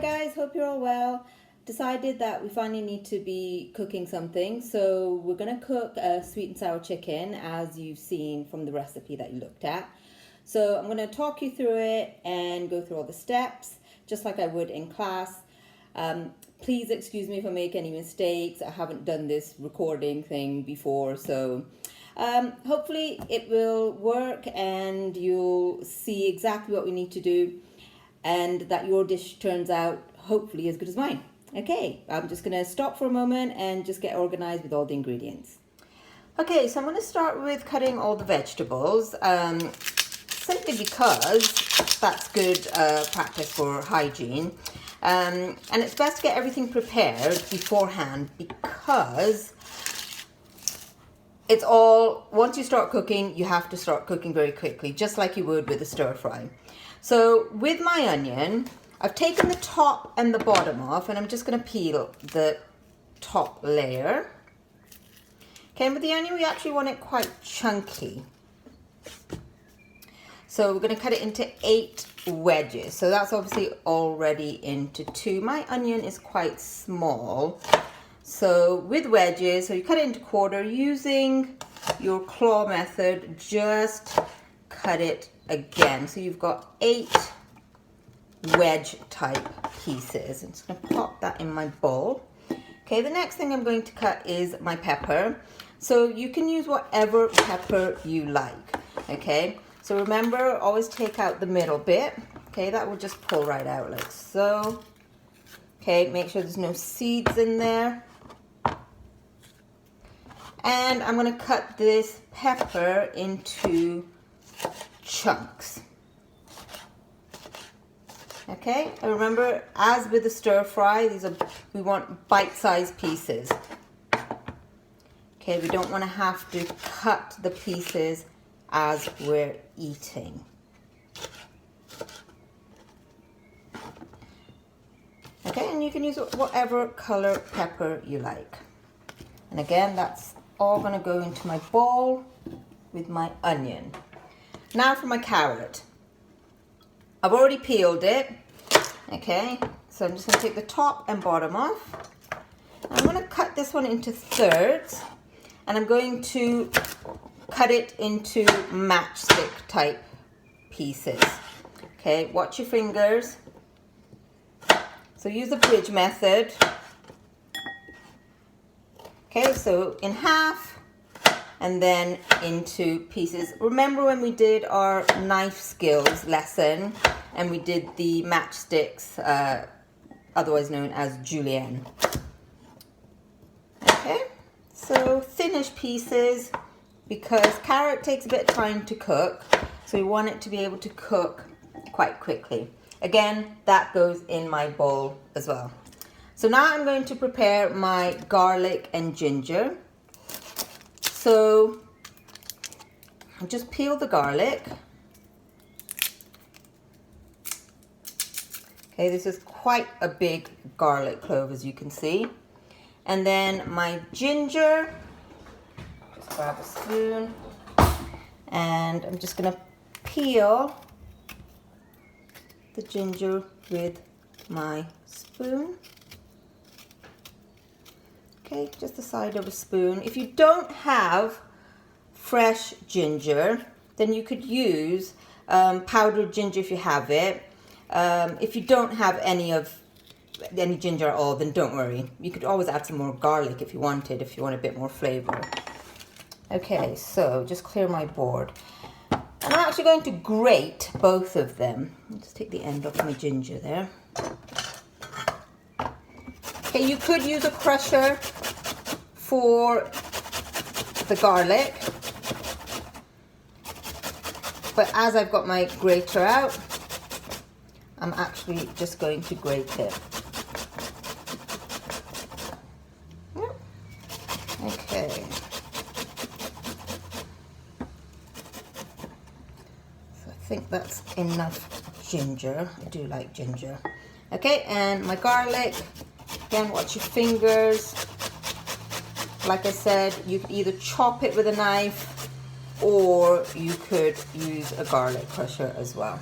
guys, hope you're all well. Decided that we finally need to be cooking something, so we're gonna cook a sweet and sour chicken as you've seen from the recipe that you looked at. So I'm gonna talk you through it and go through all the steps just like I would in class. Please excuse me if I make any mistakes. I haven't done this recording thing before, so hopefully it will work and you'll see exactly what we need to do and that your dish turns out hopefully as good as mine. Okay, I'm just going to stop for a moment and just get organized with all the ingredients. Okay, so I'm going to start with cutting all the vegetables, simply because that's good practice for hygiene. And it's best to get everything prepared beforehand because it's all, once you start cooking, you have to start cooking very quickly, just like you would with a stir fry. So with my onion, I've taken the top and the bottom off and I'm just going to peel the top layer. Okay, and with the onion we actually want it quite chunky. So we're going to cut it into 8 wedges. So that's obviously already into 2. My onion is quite small. So with wedges, so you cut it into quarter using your claw method, just cut it again. So you've got 8 wedge type pieces. I'm just going to pop that in my bowl. Okay, the next thing I'm going to cut is my pepper. So you can use whatever pepper you like. Okay, so remember, always take out the middle bit. Okay, that will just pull right out like so. Okay, make sure there's no seeds in there. And I'm going to cut this pepper into chunks. Okay, and remember, as with the stir fry, we want bite-sized pieces. Okay, we don't want to have to cut the pieces as we're eating. Okay, and you can use whatever color pepper you like. And again, that's all going to go into my bowl with my onion. Now for my carrot. I've already peeled it. Okay, so I'm just going to take the top and bottom off. I'm going to cut this one into thirds and I'm going to cut it into matchstick type pieces. Okay, watch your fingers. So use the bridge method. Okay, so in half and then into pieces. Remember when we did our knife skills lesson and we did the matchsticks, otherwise known as julienne. Okay, so thinnish pieces because carrot takes a bit of time to cook, so we want it to be able to cook quite quickly. Again, that goes in my bowl as well. So now I'm going to prepare my garlic and ginger. So I'll just peel the garlic. Okay, this is quite a big garlic clove as you can see. And then my ginger, just grab a spoon. And I'm just gonna peel the ginger with my spoon. Okay, just the side of a spoon. If you don't have fresh ginger, then you could use powdered ginger if you have it. If you don't have any ginger at all, then don't worry. You could always add some more garlic if you wanted, if you want a bit more flavor. Okay, so just clear my board. I'm actually going to grate both of them. I'll just take the end off my ginger there. Okay, you could use a crusher for the garlic, but as I've got my grater out, I'm actually just going to grate it. Okay. So I think that's enough ginger. I do like ginger. Okay, and my garlic. Again, watch your fingers. Like I said, you could either chop it with a knife or you could use a garlic crusher as well.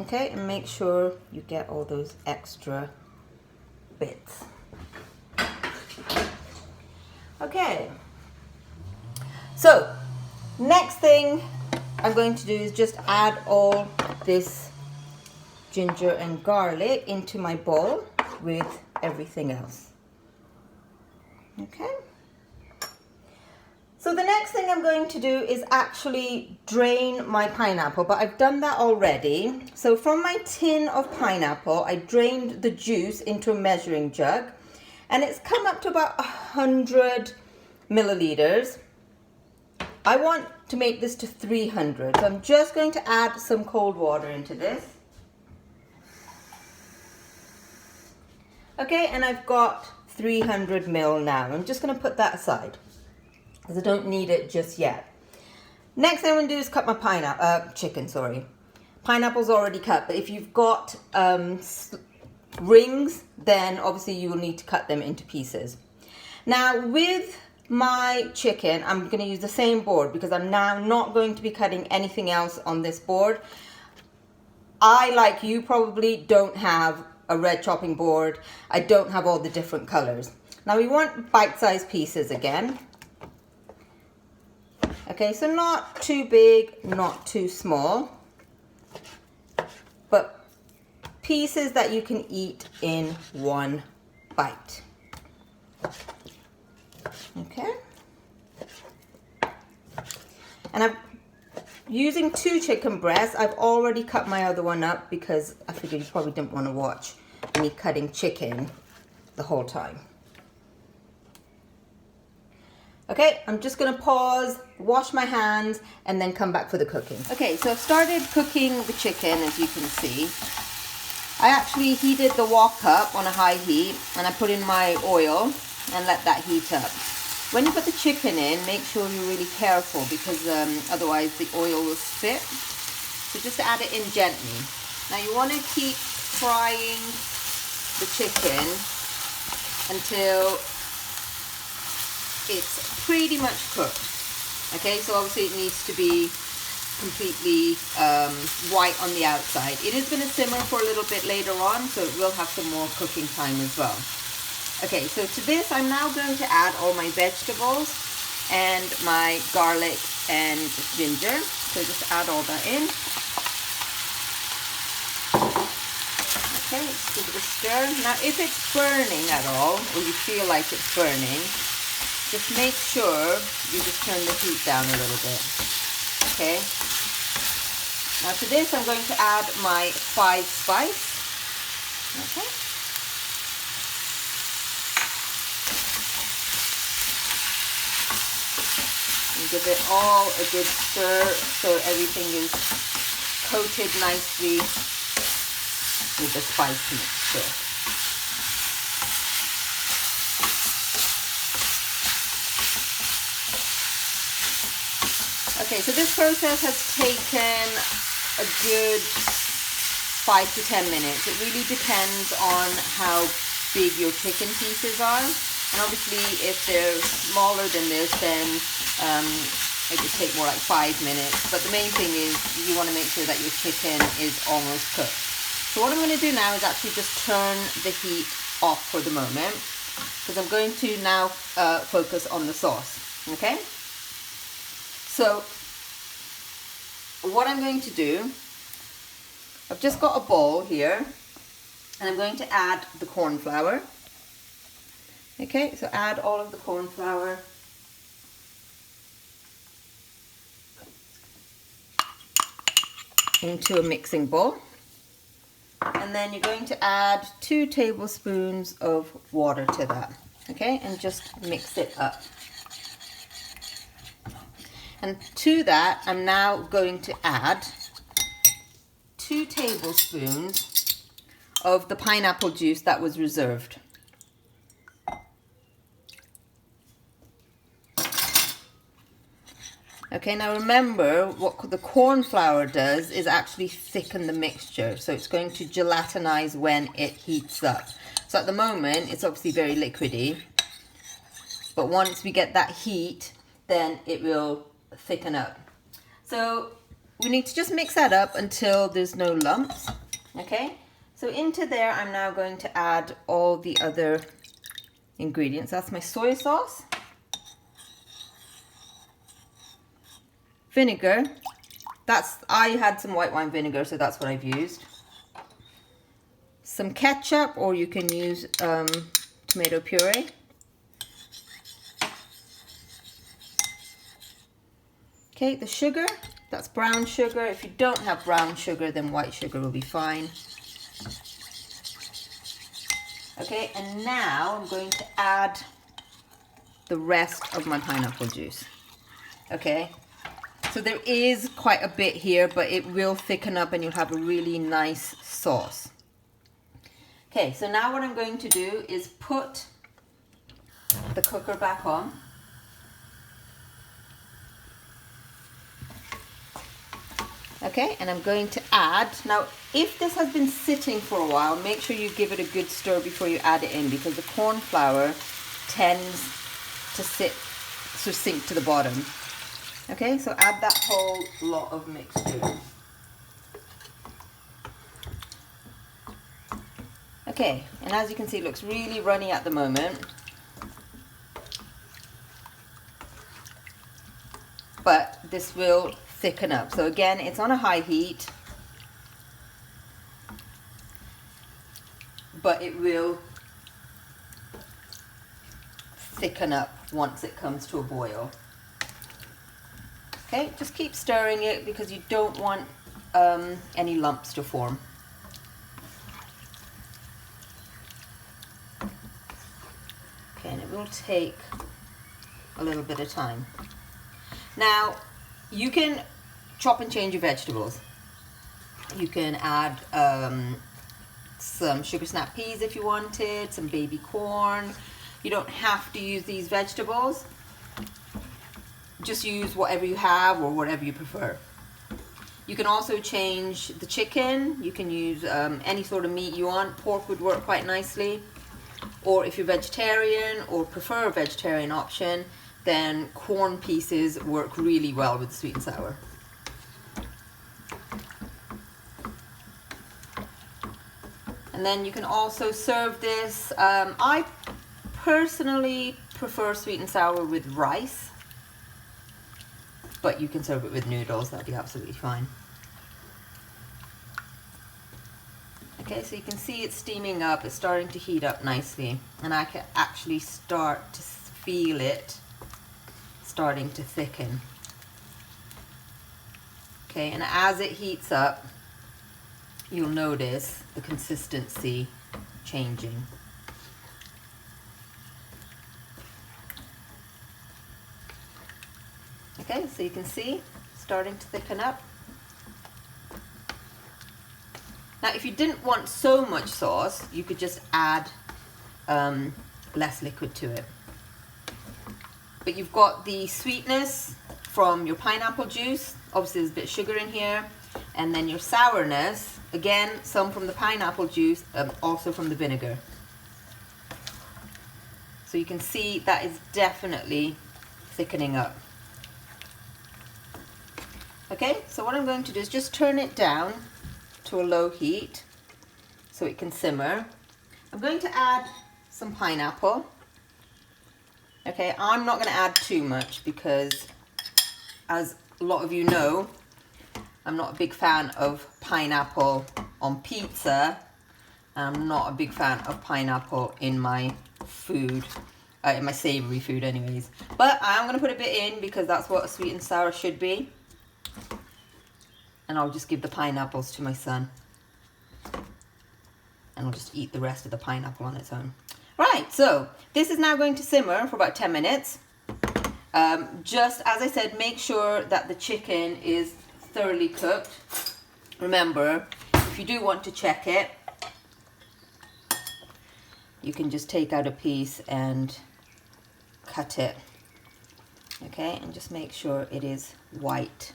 Okay, and make sure you get all those extra bits. Okay, so next thing I'm going to do is just add all this ginger and garlic into my bowl with everything else. Okay. So the next thing I'm going to do is actually drain my pineapple, but I've done that already. So from my tin of pineapple, I drained the juice into a measuring jug, and it's come up to about 100 milliliters. I want to make this to 300, so I'm just going to add some cold water into this. Okay, and I've got 300 ml now. I'm just going to put that aside because I don't need it just yet. Next thing I'm going to do is cut my chicken. Pineapple's already cut, but if you've got rings, then obviously you will need to cut them into pieces. Now with my chicken, I'm going to use the same board because I'm now not going to be cutting anything else on this board. I, like you, probably don't have a red chopping board. I don't have all the different colors. Now we want bite-sized pieces again. Okay, so not too big, not too small, but pieces that you can eat in one bite. Okay. And I'm using 2 chicken breasts. I've already cut my other one up because I figured you probably didn't want to watch me cutting chicken the whole time. Okay, I'm just going to pause, wash my hands, and then come back for the cooking. Okay, so I've started cooking the chicken, as you can see. I actually heated the wok up on a high heat, and I put in my oil and let that heat up. When you put the chicken in, make sure you're really careful because otherwise the oil will spit. So just add it in gently. Now you want to keep frying the chicken until it's pretty much cooked. Okay, so obviously it needs to be completely white on the outside. It is going to simmer for a little bit later on, so it will have some more cooking time as well. Okay, so to this I'm now going to add all my vegetables and my garlic and ginger. So just add all that in. Okay, let's give it a stir. Now if it's burning at all, or you feel like it's burning, just make sure you just turn the heat down a little bit. Okay. Now to this I'm going to add my 5 spice. Okay. And give it all a good stir so everything is coated nicely with the spice mixture. Okay, so this process has taken a good 5 to 10 minutes. It really depends on how big your chicken pieces are. And obviously, if they're smaller than this, then it would take more like 5 minutes. But the main thing is you want to make sure that your chicken is almost cooked. So what I'm going to do now is actually just turn the heat off for the moment, because I'm going to now focus on the sauce. Okay? So what I'm going to do, I've just got a bowl here, and I'm going to add the corn flour. Okay, so add all of the corn flour. Into a mixing bowl. And then you're going to add 2 tablespoons of water to that. Okay, and just mix it up. And to that, I'm now going to add 2 tablespoons of the pineapple juice that was reserved. Okay, now remember what the corn flour does is actually thicken the mixture. So it's going to gelatinize when it heats up. So at the moment, it's obviously very liquidy. But once we get that heat, then it will thicken up. So we need to just mix that up until there's no lumps. Okay, so into there I'm now going to add all the other ingredients. That's my soy sauce, vinegar. I had some white wine vinegar, so that's what I've used. Some ketchup, or you can use tomato puree. Okay, the sugar, that's brown sugar. If you don't have brown sugar, then white sugar will be fine. Okay, and now I'm going to add the rest of my pineapple juice. Okay, so there is quite a bit here, but it will thicken up and you'll have a really nice sauce. Okay, so now what I'm going to do is put the cooker back on. Okay, and I'm going to add, now if this has been sitting for a while, make sure you give it a good stir before you add it in, because the corn flour tends to sink to the bottom. Okay, so add that whole lot of mixture. Okay, and as you can see, it looks really runny at the moment. But this will thicken up. So again, it's on a high heat, but it will thicken up once it comes to a boil. Okay, just keep stirring it because you don't want any lumps to form. Okay, and it will take a little bit of time. Now, you can chop and change your vegetables. You can add some sugar snap peas if you wanted, some baby corn. You don't have to use these vegetables. Just use whatever you have or whatever you prefer. You can also change the chicken. You can use any sort of meat you want. Pork would work quite nicely. Or if you're vegetarian or prefer a vegetarian option, then corn pieces work really well with sweet and sour. And then you can also serve this. I personally prefer sweet and sour with rice, but you can serve it with noodles, that'd be absolutely fine. Okay, so you can see it's steaming up, it's starting to heat up nicely, and I can actually start to feel it starting to thicken. Okay, and as it heats up, you'll notice the consistency changing. Okay, so you can see starting to thicken up. Now, if you didn't want so much sauce, you could just add less liquid to it. But you've got the sweetness from your pineapple juice. Obviously, there's a bit of sugar in here. And then your sourness, again, some from the pineapple juice, also from the vinegar. So you can see that is definitely thickening up. Okay, so what I'm going to do is just turn it down to a low heat so it can simmer. I'm going to add some pineapple. Okay, I'm not going to add too much because, as a lot of you know, I'm not a big fan of pineapple on pizza. I'm not a big fan of pineapple in my food, in my savory food anyways. But I'm going to put a bit in because that's what a sweet and sour should be. And I'll just give the pineapples to my son. And I'll just eat the rest of the pineapple on its own. Right, so this is now going to simmer for about 10 minutes. Just as I said, make sure that the chicken is thoroughly cooked. Remember, if you do want to check it, you can just take out a piece and cut it. Okay, and just make sure it is white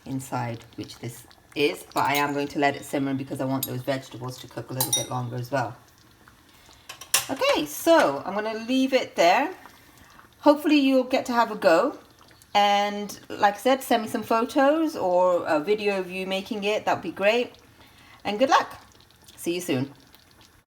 inside, which this is, but I am going to let it simmer because I want those vegetables to cook a little bit longer as well. Okay, so I'm going to leave it there. Hopefully you'll get to have a go And like I said, send me some photos or a video of you making it. That'd be great. And good luck. See you soon.